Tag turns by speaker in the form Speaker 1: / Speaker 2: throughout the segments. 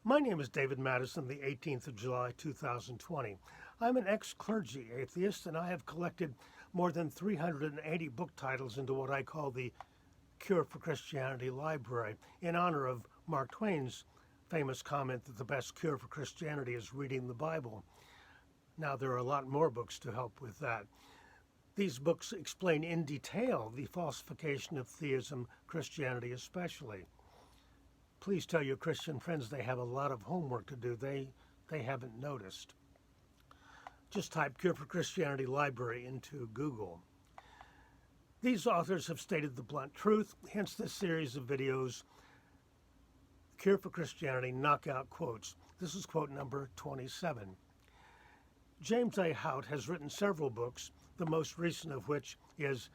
Speaker 1: My name is David Madison, the 18th of July, 2020. I'm an ex-clergy atheist, and I have collected more than 380 book titles into what I call the Cure for Christianity library, in honor of Mark Twain's famous comment that the best cure for Christianity is reading the Bible. Now, there are a lot more books to help with that. These books explain in detail the falsification of theism, Christianity especially. Please tell your Christian friends they have a lot of homework to do. They haven't noticed. Just type Cure for Christianity Library into Google. These authors have stated the blunt truth, hence this series of videos, Cure for Christianity Knockout Quotes. This is quote number 27. James A. Hout has written several books, the most recent of which is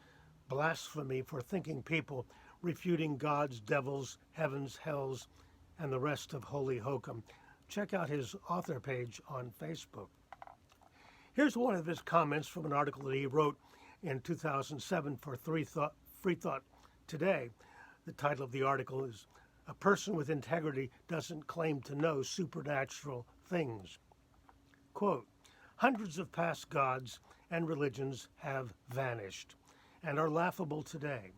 Speaker 1: Blasphemy for Thinking People, refuting gods, devils, heavens, hells, and the rest of holy hokum. Check out his author page on Facebook. Here's one of his comments from an article that he wrote in 2007 for Free Thought Today. The title of the article is, "A Person with Integrity Doesn't Claim to Know Supernatural Things." Quote, "Hundreds of past gods and religions have vanished and are laughable today.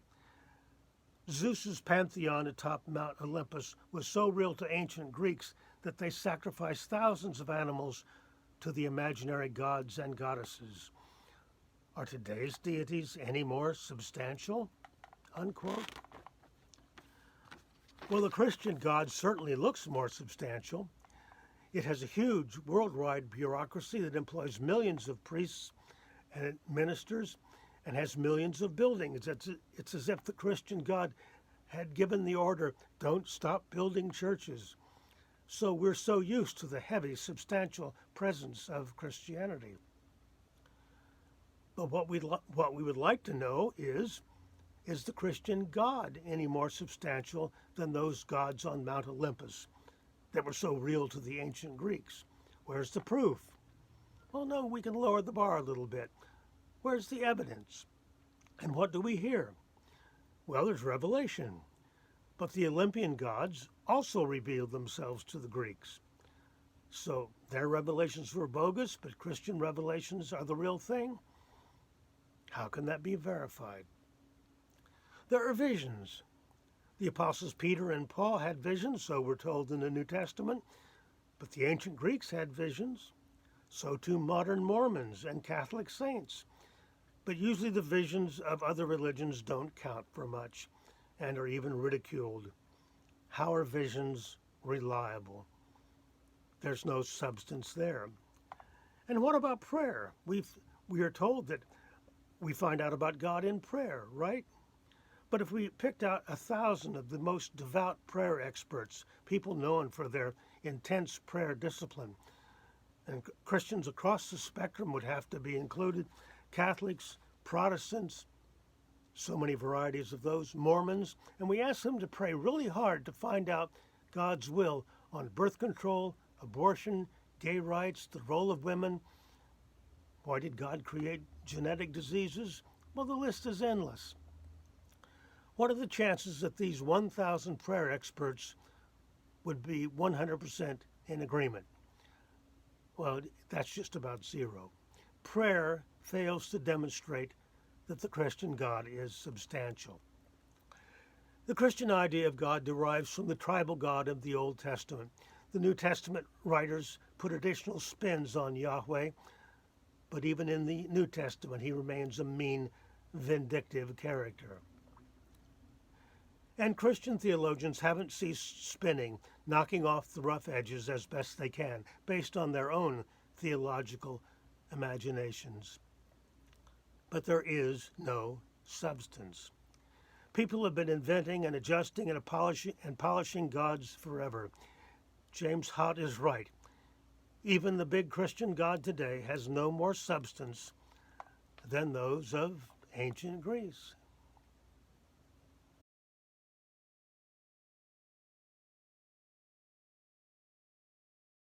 Speaker 1: Zeus's pantheon atop Mount Olympus was so real to ancient Greeks that they sacrificed thousands of animals to the imaginary gods and goddesses. Are today's deities any more substantial?" Unquote. Well, the Christian God certainly looks more substantial. It has a huge worldwide bureaucracy that employs millions of priests and ministers and has millions of buildings. It's as if the Christian God had given the order, don't stop building churches. So we're so used to the heavy, substantial presence of Christianity. But what we would like to know is the Christian God any more substantial than those gods on Mount Olympus that were so real to the ancient Greeks? Where's the proof? Well, no, we can lower the bar a little bit. Where's the evidence? And what do we hear? Well, there's revelation. But the Olympian gods also revealed themselves to the Greeks. So their revelations were bogus, but Christian revelations are the real thing? How can that be verified? There are visions. The apostles Peter and Paul had visions, so we're told in the New Testament. But the ancient Greeks had visions. So too modern Mormons and Catholic saints. But usually the visions of other religions don't count for much and are even ridiculed. How are visions reliable? There's no substance there. And what about prayer? We are told that we find out about God in prayer, right? But if we picked out 1,000 of the most devout prayer experts, people known for their intense prayer discipline, and Christians across the spectrum would have to be included, Catholics, Protestants, so many varieties of those, Mormons, and we asked them to pray really hard to find out God's will on birth control, abortion, gay rights, the role of women. Why did God create genetic diseases? Well, the list is endless. What are the chances that these 1,000 prayer experts would be 100% in agreement? Well, that's just about zero. Prayer fails to demonstrate that the Christian God is substantial. The Christian idea of God derives from the tribal God of the Old Testament. The New Testament writers put additional spins on Yahweh, but even in the New Testament, he remains a mean, vindictive character. And Christian theologians haven't ceased spinning, knocking off the rough edges as best they can, based on their own theological imaginations. But there is no substance. People have been inventing and adjusting and polishing gods forever. James Hout is right. Even the big Christian God today has no more substance than those of ancient Greece.